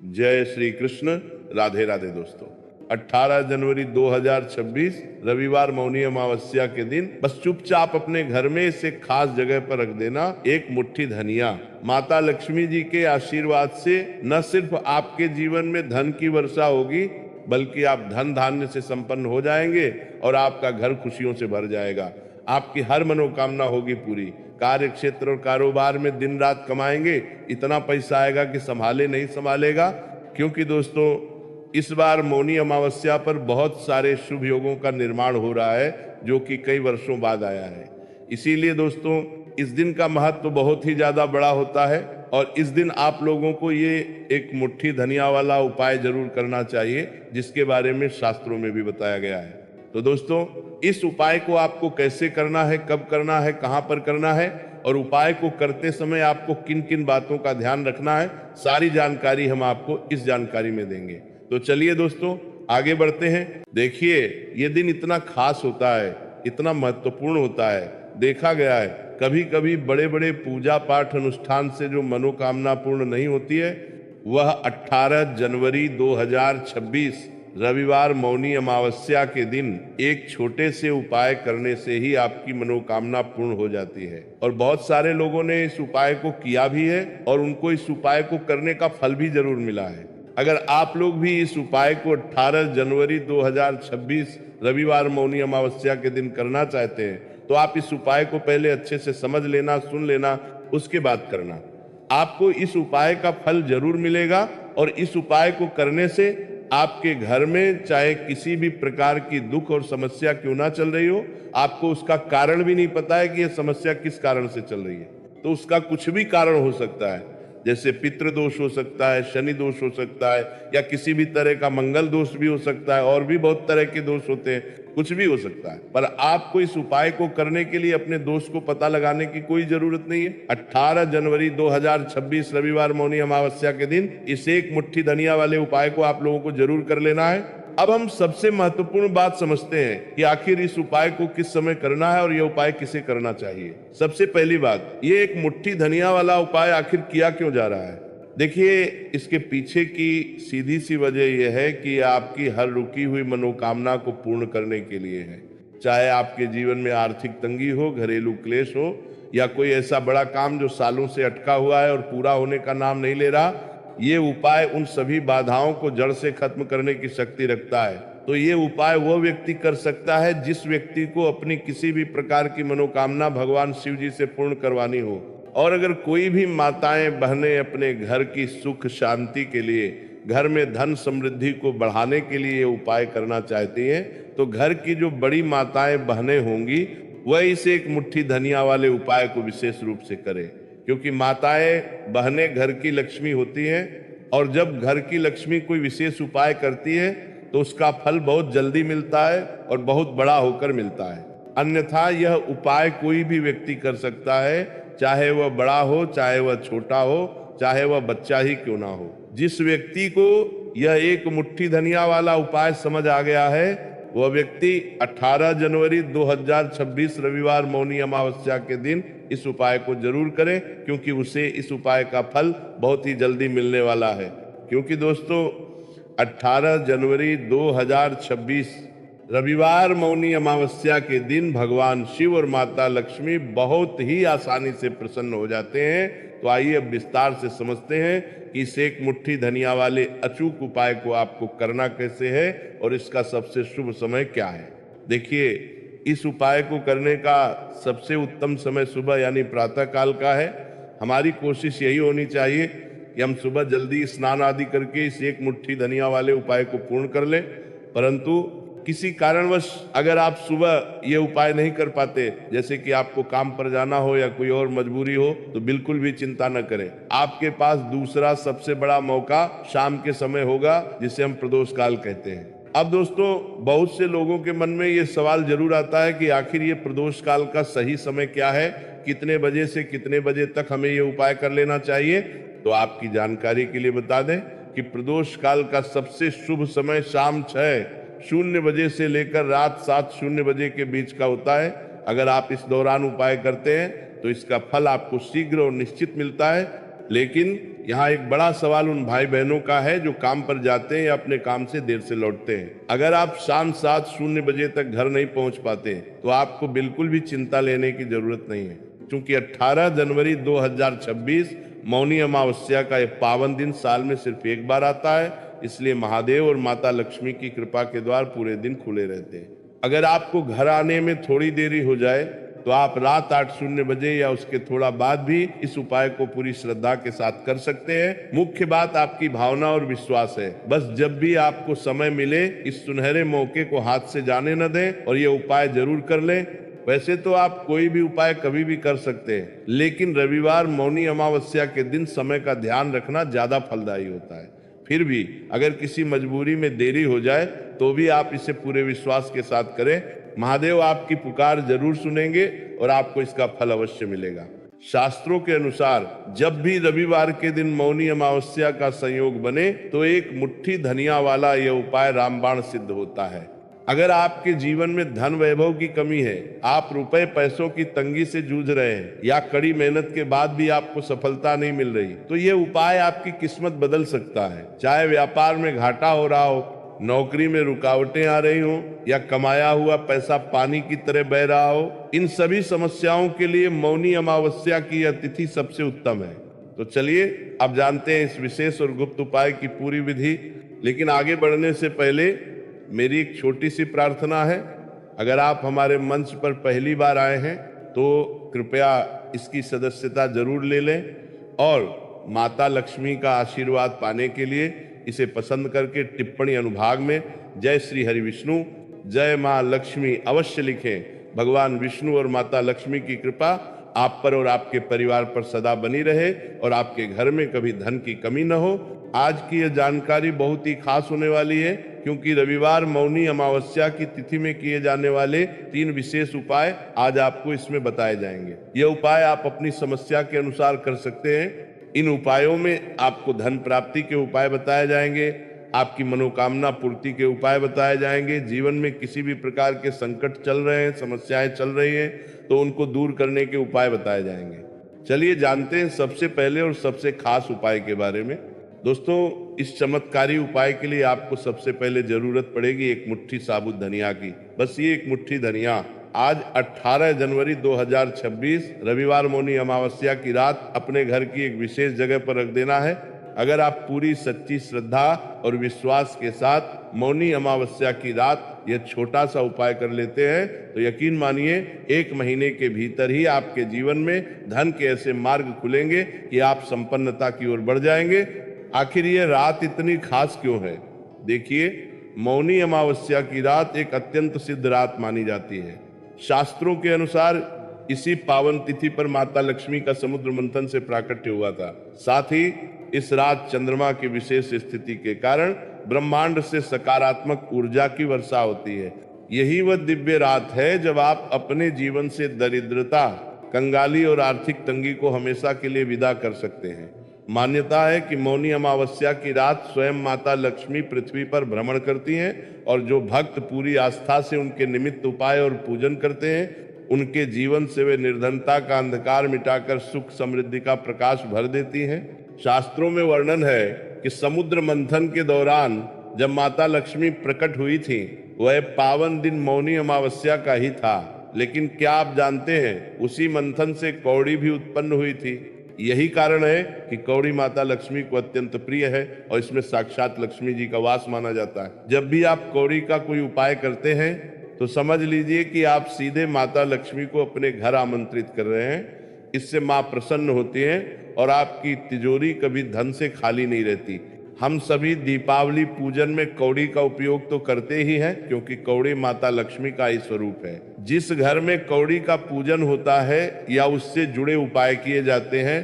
जय श्री कृष्ण। राधे राधे दोस्तों। 18 जनवरी 2026 रविवार मौनी अमावस्या के दिन बस चुपचाप अपने घर में इसे खास जगह पर रख देना। एक मुट्ठी धनिया। माता लक्ष्मी जी के आशीर्वाद से न सिर्फ आपके जीवन में धन की वर्षा होगी, बल्कि आप धन धान्य से संपन्न हो जाएंगे और आपका घर खुशियों से भर जाएगा। आपकी हर मनोकामना होगी पूरी। कार्य क्षेत्र और कारोबार में दिन रात कमाएंगे, इतना पैसा आएगा कि संभाले नहीं संभालेगा। क्योंकि दोस्तों इस बार मौनी अमावस्या पर बहुत सारे शुभ योगों का निर्माण हो रहा है, जो कि कई वर्षों बाद आया है। इसीलिए दोस्तों इस दिन का महत्व बहुत ही ज्यादा बड़ा होता है और इस दिन आप लोगों को ये एक मुट्ठी धनिया वाला उपाय जरूर करना चाहिए, जिसके बारे में शास्त्रों में भी बताया गया है। तो दोस्तों इस उपाय को आपको कैसे करना है, कब करना है, कहां पर करना है और उपाय को करते समय आपको किन किन बातों का ध्यान रखना है, सारी जानकारी हम आपको इस जानकारी में देंगे। तो चलिए दोस्तों आगे बढ़ते हैं। देखिए ये दिन इतना खास होता है, इतना महत्वपूर्ण होता है। देखा गया है कभी कभी बड़े बड़े पूजा पाठ अनुष्ठान से जो मनोकामना पूर्ण नहीं होती है, वह 18 जनवरी 2026 रविवार मौनी अमावस्या के दिन एक छोटे से उपाय करने से ही आपकी मनोकामना पूर्ण हो जाती है। और बहुत सारे लोगों ने इस उपाय को किया भी है और उनको इस उपाय को करने का फल भी जरूर मिला है। अगर आप लोग भी इस उपाय को 18 जनवरी 2026 रविवार मौनी अमावस्या के दिन करना चाहते हैं, तो आप इस उपाय को पहले अच्छे से समझ लेना, सुन लेना, उसके बाद करना। आपको इस उपाय का फल जरूर मिलेगा और इस उपाय को करने से आपके घर में चाहे किसी भी प्रकार की दुख और समस्या क्यों ना चल रही हो, आपको उसका कारण भी नहीं पता है कि यह समस्या किस कारण से चल रही है, तो उसका कुछ भी कारण हो सकता है। जैसे पितृ दोष हो सकता है, शनि दोष हो सकता है, या किसी भी तरह का मंगल दोष भी हो सकता है, और भी बहुत तरह के दोष होते हैं, कुछ भी हो सकता है। पर आपको इस उपाय को करने के लिए अपने दोष को पता लगाने की कोई जरूरत नहीं है। 18 जनवरी 2026 रविवार मौनी अमावस्या के दिन इस एक मुट्ठी धनिया वाले उपाय को आप लोगों को जरूर कर लेना है। अब हम सबसे महत्वपूर्ण बात समझते हैं कि आखिर इस उपाय को किस समय करना है और यह उपाय किसे करना चाहिए। सबसे पहली बात, ये एक मुट्ठी धनिया वाला उपाय आखिर किया क्यों जा रहा है। देखिए इसके पीछे की सीधी सी वजह यह है कि आपकी हर रुकी हुई मनोकामना को पूर्ण करने के लिए है। चाहे आपके जीवन में आर्थिक तंगी हो, घरेलू क्लेश हो, या कोई ऐसा बड़ा काम जो सालों से अटका हुआ है और पूरा होने का नाम नहीं ले रहा, ये उपाय उन सभी बाधाओं को जड़ से खत्म करने की शक्ति रखता है। तो ये उपाय वह व्यक्ति कर सकता है जिस व्यक्ति को अपनी किसी भी प्रकार की मनोकामना भगवान शिव जी से पूर्ण करवानी हो। और अगर कोई भी माताएं बहनें अपने घर की सुख शांति के लिए, घर में धन समृद्धि को बढ़ाने के लिए ये उपाय करना चाहती हैं, तो घर की जो बड़ी माताएं बहनें होंगी वह इस एक मुट्ठी धनिया वाले उपाय को विशेष रूप से करें। क्योंकि माताएं बहनें घर की लक्ष्मी होती हैं और जब घर की लक्ष्मी कोई विशेष उपाय करती है तो उसका फल बहुत जल्दी मिलता है और बहुत बड़ा होकर मिलता है। अन्यथा यह उपाय कोई भी व्यक्ति कर सकता है, चाहे वह बड़ा हो, चाहे वह छोटा हो, चाहे वह बच्चा ही क्यों ना हो। जिस व्यक्ति को यह एक मुट्ठी धनिया वाला उपाय समझ आ गया है, वह व्यक्ति 18 जनवरी 2026 रविवार मौनी अमावस्या के दिन इस उपाय को जरूर करें, क्योंकि उसे इस उपाय का फल बहुत ही जल्दी मिलने वाला है। क्योंकि दोस्तों 18 जनवरी 2026 रविवार मौनी अमावस्या के दिन भगवान शिव और माता लक्ष्मी बहुत ही आसानी से प्रसन्न हो जाते हैं। तो आइए अब विस्तार से समझते हैं कि इस एक मुट्ठी धनिया वाले अचूक उपाय को आपको करना कैसे है और इसका सबसे शुभ समय क्या है। देखिए इस उपाय को करने का सबसे उत्तम समय सुबह यानी प्रातः काल का है। हमारी कोशिश यही होनी चाहिए कि हम सुबह जल्दी स्नान आदि करके इस एक मुट्ठी धनिया वाले उपाय को पूर्ण कर लें। परंतु किसी कारणवश अगर आप सुबह ये उपाय नहीं कर पाते, जैसे कि आपको काम पर जाना हो या कोई और मजबूरी हो, तो बिल्कुल भी चिंता न करें। आपके पास दूसरा सबसे बड़ा मौका शाम के समय होगा, जिसे हम प्रदोष काल कहते हैं। अब दोस्तों बहुत से लोगों के मन में ये सवाल जरूर आता है कि आखिर ये प्रदोष काल का सही समय क्या है, कितने बजे से कितने बजे तक हमें ये उपाय कर लेना चाहिए। तो आपकी जानकारी के लिए बता दें कि प्रदोष काल का सबसे शुभ समय शाम 6:00 बजे से लेकर रात 7:00 बजे के बीच का होता है। अगर आप इस दौरान उपाय करते हैं तो इसका फल आपको शीघ्र और निश्चित मिलता है। लेकिन यहाँ एक बड़ा सवाल उन भाई बहनों का है जो काम पर जाते हैं या अपने काम से देर से लौटते हैं। अगर आप शाम 7:00 तक घर नहीं पहुंच पाते तो आपको बिल्कुल भी चिंता लेने की जरूरत नहीं है, क्योंकि 18 जनवरी 2026 मौनी अमावस्या का यह पावन दिन साल में सिर्फ एक बार आता है। इसलिए महादेव और माता लक्ष्मी की कृपा के द्वार पूरे दिन खुले रहते हैं। अगर आपको घर आने में थोड़ी देरी हो जाए तो आप रात 8:00 या उसके थोड़ा बाद भी इस उपाय को पूरी श्रद्धा के साथ कर सकते हैं। मुख्य बात आपकी भावना और विश्वास है। बस जब भी आपको समय मिले इस सुनहरे मौके को हाथ से जाने न दें और ये उपाय जरूर कर लें। वैसे तो आप कोई भी उपाय कभी भी कर सकते हैं, लेकिन रविवार मौनी अमावस्या के दिन समय का ध्यान रखना ज्यादा फलदायी होता है। फिर भी अगर किसी मजबूरी में देरी हो जाए तो भी आप इसे पूरे विश्वास के साथ करें। महादेव आपकी पुकार जरूर सुनेंगे और आपको इसका फल अवश्य मिलेगा। शास्त्रों के अनुसार जब भी रविवार के दिन मौनी अमावस्या का संयोग बने तो एक मुट्ठी धनिया वाला यह उपाय रामबाण सिद्ध होता है। अगर आपके जीवन में धन वैभव की कमी है, आप रुपए पैसों की तंगी से जूझ रहे हैं या कड़ी मेहनत के बाद भी आपको सफलता नहीं मिल रही, तो ये उपाय आपकी किस्मत बदल सकता है। चाहे व्यापार में घाटा हो रहा हो, नौकरी में रुकावटें आ रही हो या कमाया हुआ पैसा पानी की तरह बह रहा हो, इन सभी समस्याओं के लिए मौनी अमावस्या की यह तिथि सबसे उत्तम है। तो चलिए अब जानते हैं इस विशेष और गुप्त उपाय की पूरी विधि। लेकिन आगे बढ़ने से पहले मेरी एक छोटी सी प्रार्थना है। अगर आप हमारे मंच पर पहली बार आए हैं तो कृपया इसकी सदस्यता जरूर ले लें और माता लक्ष्मी का आशीर्वाद पाने के लिए इसे पसंद करके टिप्पणी अनुभाग में जय श्री हरि विष्णु, जय माँ लक्ष्मी अवश्य लिखें। भगवान विष्णु और माता लक्ष्मी की कृपा आप पर और आपके परिवार पर सदा बनी रहे और आपके घर में कभी धन की कमी न हो। आज की यह जानकारी बहुत ही खास होने वाली है, क्योंकि रविवार मौनी अमावस्या की तिथि में किए जाने वाले 3 विशेष उपाय आज आपको इसमें बताए जाएंगे। ये उपाय आप अपनी समस्या के अनुसार कर सकते हैं। इन उपायों में आपको धन प्राप्ति के उपाय बताए जाएंगे, आपकी मनोकामना पूर्ति के उपाय बताए जाएंगे। जीवन में किसी भी प्रकार के संकट चल रहे हैं, समस्याएं चल रही हैं, तो उनको दूर करने के उपाय बताए जाएंगे। चलिए जानते हैं सबसे पहले और सबसे खास उपाय के बारे में। दोस्तों, इस चमत्कारी उपाय के लिए आपको सबसे पहले जरूरत पड़ेगी एक मुट्ठी साबुत धनिया की। बस ये एक मुट्ठी धनिया आज 18 जनवरी 2026 रविवार मौनी अमावस्या की रात अपने घर की एक विशेष जगह पर रख देना है। अगर आप पूरी सच्ची श्रद्धा और विश्वास के साथ मौनी अमावस्या की रात यह छोटा सा उपाय कर लेते हैं तो यकीन मानिए 1 महीने के भीतर ही आपके जीवन में धन के ऐसे मार्ग खुलेंगे कि आप संपन्नता की ओर बढ़ जाएंगे। आखिर ये रात इतनी खास क्यों है? देखिए, मौनी अमावस्या की रात एक अत्यंत सिद्ध रात मानी जाती है। शास्त्रों के अनुसार इसी पावन तिथि पर माता लक्ष्मी का समुद्र मंथन से प्राकट्य हुआ था। साथ ही इस रात चंद्रमा की विशेष स्थिति के कारण ब्रह्मांड से सकारात्मक ऊर्जा की वर्षा होती है। यही वह दिव्य रात है जब आप अपने जीवन से दरिद्रता, कंगाली और आर्थिक तंगी को हमेशा के लिए विदा कर सकते हैं। मान्यता है कि मौनी अमावस्या की रात स्वयं माता लक्ष्मी पृथ्वी पर भ्रमण करती हैं और जो भक्त पूरी आस्था से उनके निमित्त उपाय और पूजन करते हैं उनके जीवन से वे निर्धनता का अंधकार मिटाकर सुख समृद्धि का प्रकाश भर देती हैं। शास्त्रों में वर्णन है कि समुद्र मंथन के दौरान जब माता लक्ष्मी प्रकट हुई थी वह पावन दिन मौनी अमावस्या का ही था। लेकिन क्या आप जानते हैं उसी मंथन से कौड़ी भी उत्पन्न हुई थी। यही कारण है कि कौड़ी माता लक्ष्मी को अत्यंत प्रिय है और इसमें साक्षात लक्ष्मी जी का वास माना जाता है। जब भी आप कौड़ी का कोई उपाय करते हैं तो समझ लीजिए कि आप सीधे माता लक्ष्मी को अपने घर आमंत्रित कर रहे हैं। इससे माँ प्रसन्न होती हैं और आपकी तिजोरी कभी धन से खाली नहीं रहती। हम सभी दीपावली पूजन में कौड़ी का उपयोग तो करते ही हैं, क्योंकि कौड़ी माता लक्ष्मी का ही स्वरूप है। जिस घर में कौड़ी का पूजन होता है या उससे जुड़े उपाय किए जाते हैं